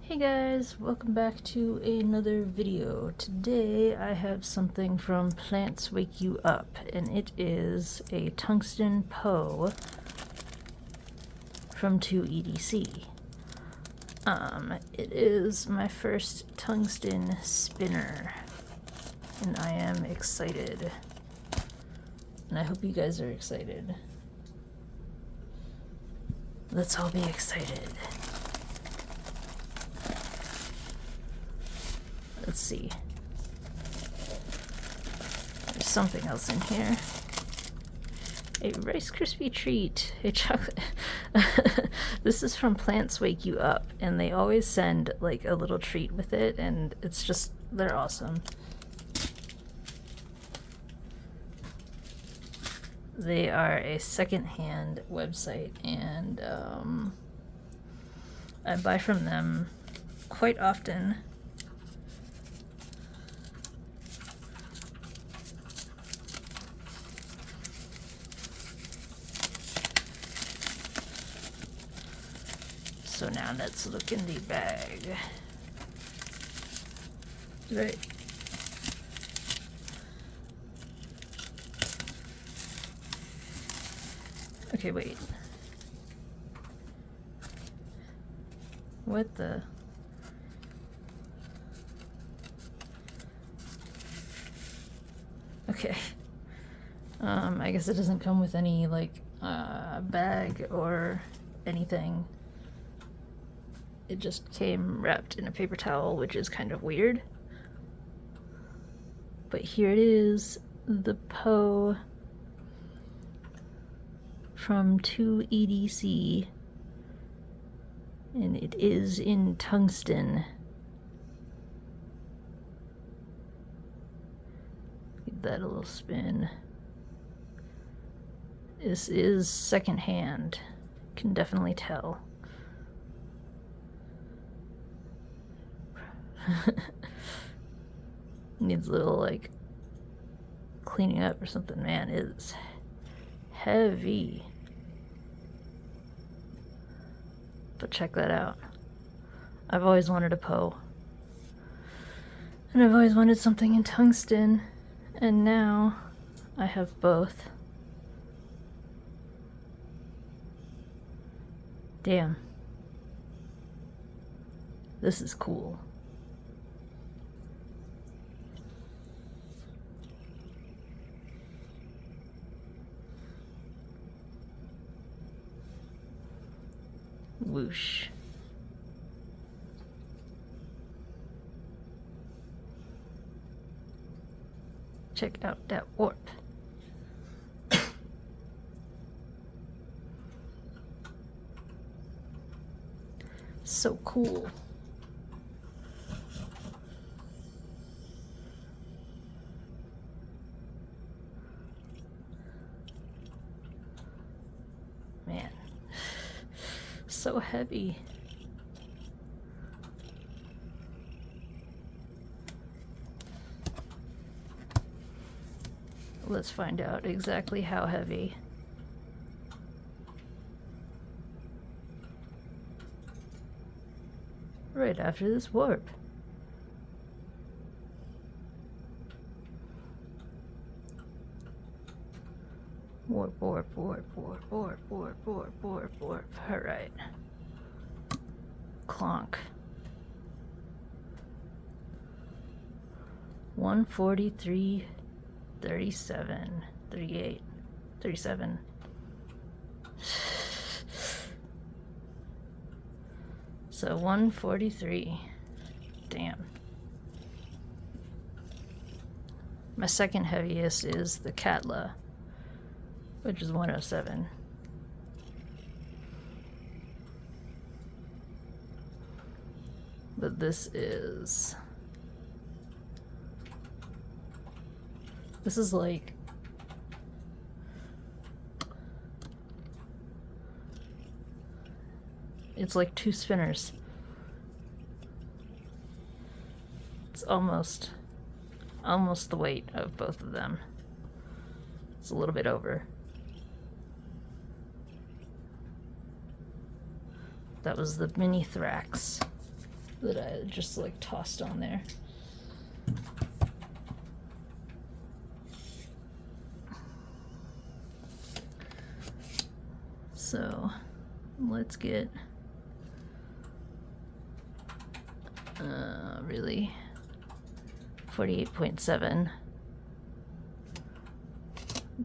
Hey guys, welcome back to another video. Today I have something from Plants Wake You Up, and it is a tungsten Poe from TwoEDC. It is my first tungsten spinner, and I am excited. And I hope you guys are excited. Let's all be excited. Let's see. There's something else in here. A Rice Krispie treat. A chocolate. This is from Plants Wake You Up, and they always send like a little treat with it, and it's just, they're awesome. They are a secondhand website, and I buy from them quite often. So now let's look in the bag. Right. Okay, wait. What the? Okay. I guess it doesn't come with any, like, bag or anything. It just came wrapped in a paper towel, which is kind of weird. But here it is, the Poe from TwoEDC, and it is in tungsten. Give that a little spin. This is secondhand, can definitely tell. Needs a little like cleaning up or something. Man, it's heavy. But check that out. I've always wanted a Poe, and I've always wanted something in tungsten, and now I have both. Damn, this is cool. Whoosh. Check out that warp. So cool. Man. So heavy. Let's find out exactly how heavy. Right after this warp. Warp, warp, warp, warp, warp, warp, warp, warp, warp. Alright. Clonk. 143, 37, 38, 37. So 143. Damn. My second heaviest is the Catla, which is 107. But this is like it's like two spinners. It's almost the weight of both of them. It's a little bit over. That was the mini Thrax. that I just like tossed on there. So let's get really 48.7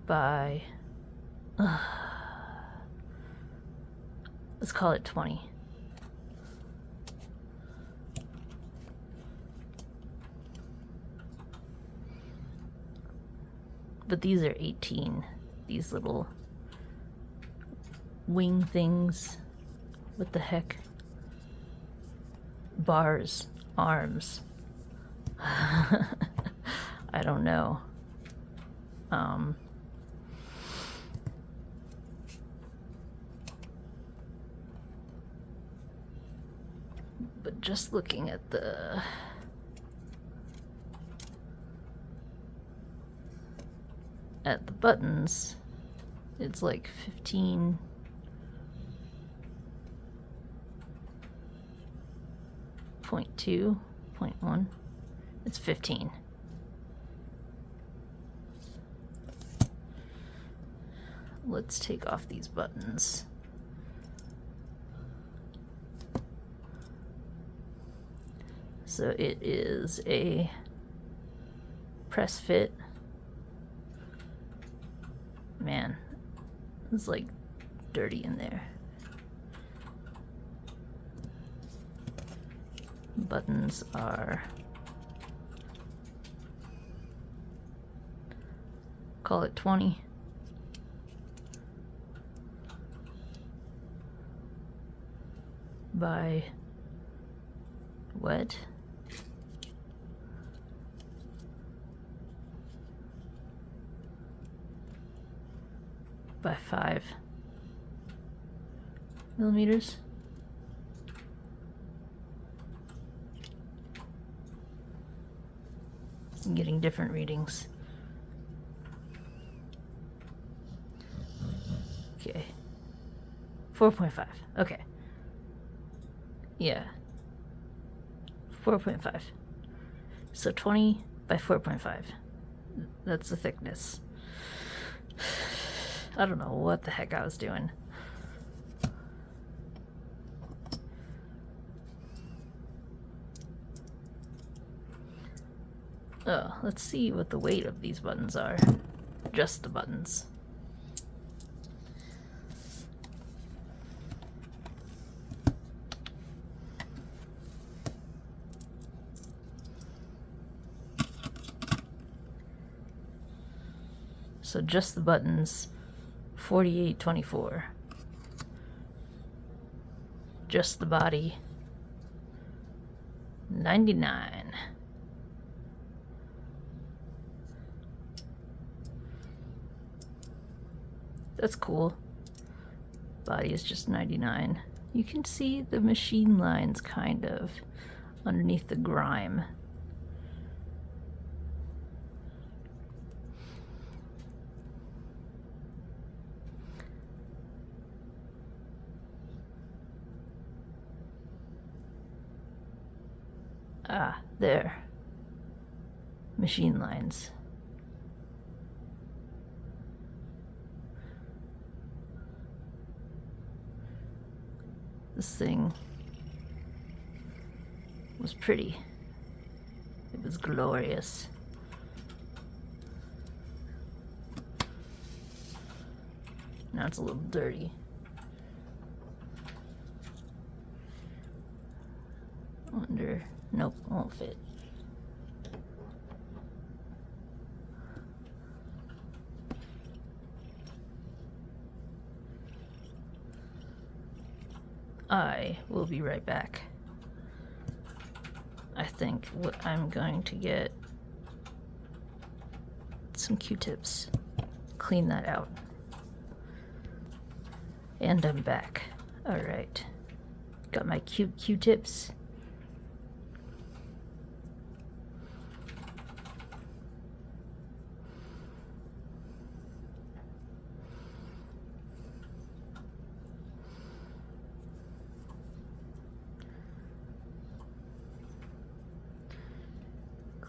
by let's call it 20. But these are 18, these little wing things. What the heck? Bars, arms. I don't know. But just looking at the buttons, it's like 15.2.1. It's 15. Let's take off these buttons. So it is a press fit. Man, it's like dirty in there. Buttons are, call it 20. By what? By 5 millimeters. I'm getting different readings. Okay. 4.5. Okay. Yeah. 4.5. So 20 by 4.5. That's the thickness. I don't know what the heck I was doing. Oh, let's see what the weight of these buttons are. Just the buttons. So just the buttons, 48.24. Just the body, 99. That's cool. Body is just 99. You can see the machine lines kind of underneath the grime. Ah, there. Machine lines. This thing was pretty. It was glorious. Now it's a little dirty. I wonder, nope, won't fit. I will be right back. I think what I'm going to get some Q-tips, clean that out. And I'm back. All right, got my cute Q-tips.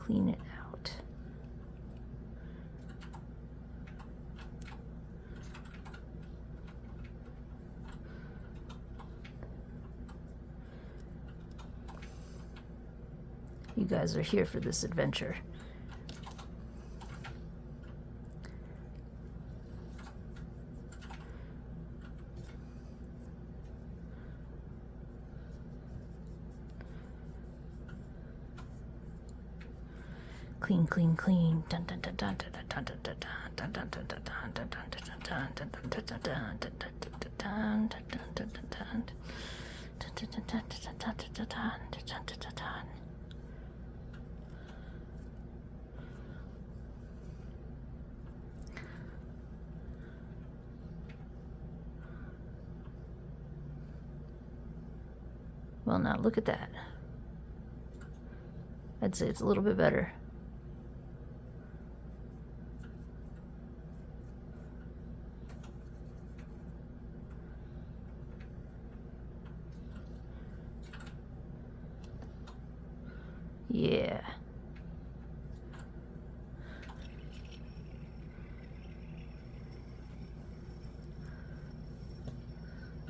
clean it out. You guys are here for this adventure. Clean, clean, clean. Dun dun dun dun dun dun dun dun dun dun dun dun dun dun dun dun. Well, now look at that. I'd say it's a little bit better. Yeah.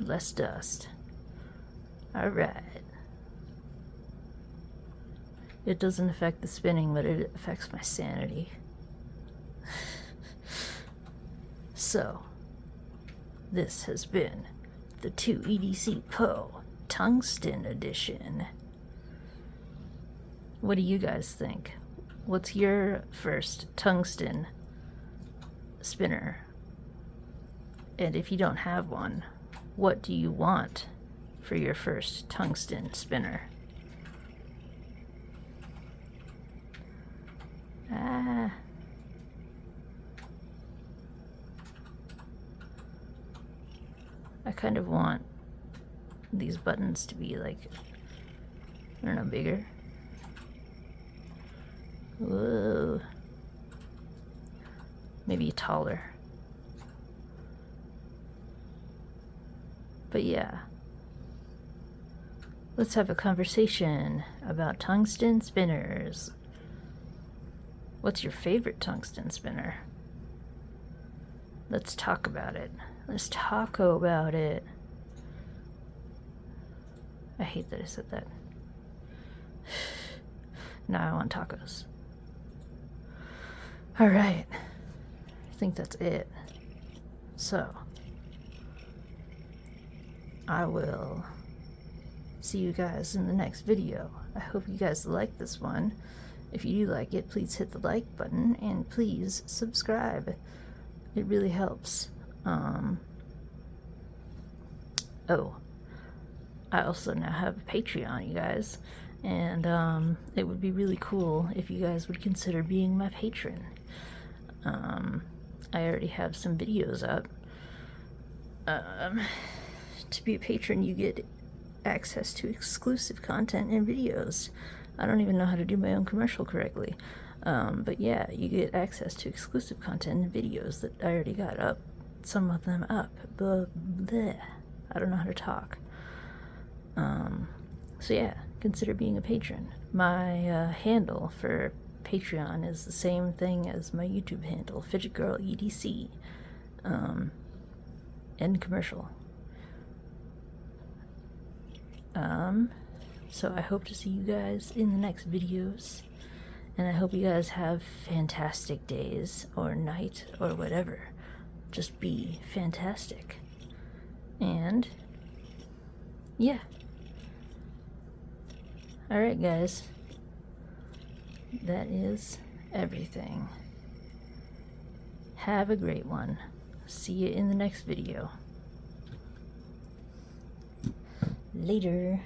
Less dust. All right. It doesn't affect the spinning, but it affects my sanity. So, this has been the 2EDC Poe Tungsten Edition. What do you guys think? What's your first tungsten spinner? And if you don't have one, what do you want for your first tungsten spinner? I kind of want these buttons to be like, I don't know, bigger. Whoa. Maybe taller. But yeah. Let's have a conversation about tungsten spinners. What's your favorite tungsten spinner? Let's talk about it. Let's talk about it. I hate that I said that. Now I want tacos. Alright. I think that's it. So, I will see you guys in the next video. I hope you guys like this one. If you do like it, please hit the like button and please subscribe. It really helps. Oh, I also now have a Patreon, you guys, and it would be really cool if you guys would consider being my patron. I already have some videos up. To be a patron, you get access to exclusive content and videos. I don't even know how to do my own commercial correctly. But yeah, you get access to exclusive content and videos that I already got up. Some of them up. Blah, blah. I don't know how to talk. So yeah, consider being a patron. My handle for Patreon is the same thing as my YouTube handle, Fidget Girl EDC. End commercial. So I hope to see you guys in the next videos, and I hope you guys have fantastic days or night or whatever. Just be fantastic. And yeah. Alright guys, that is everything. Have a great one. See you in the next video. Later.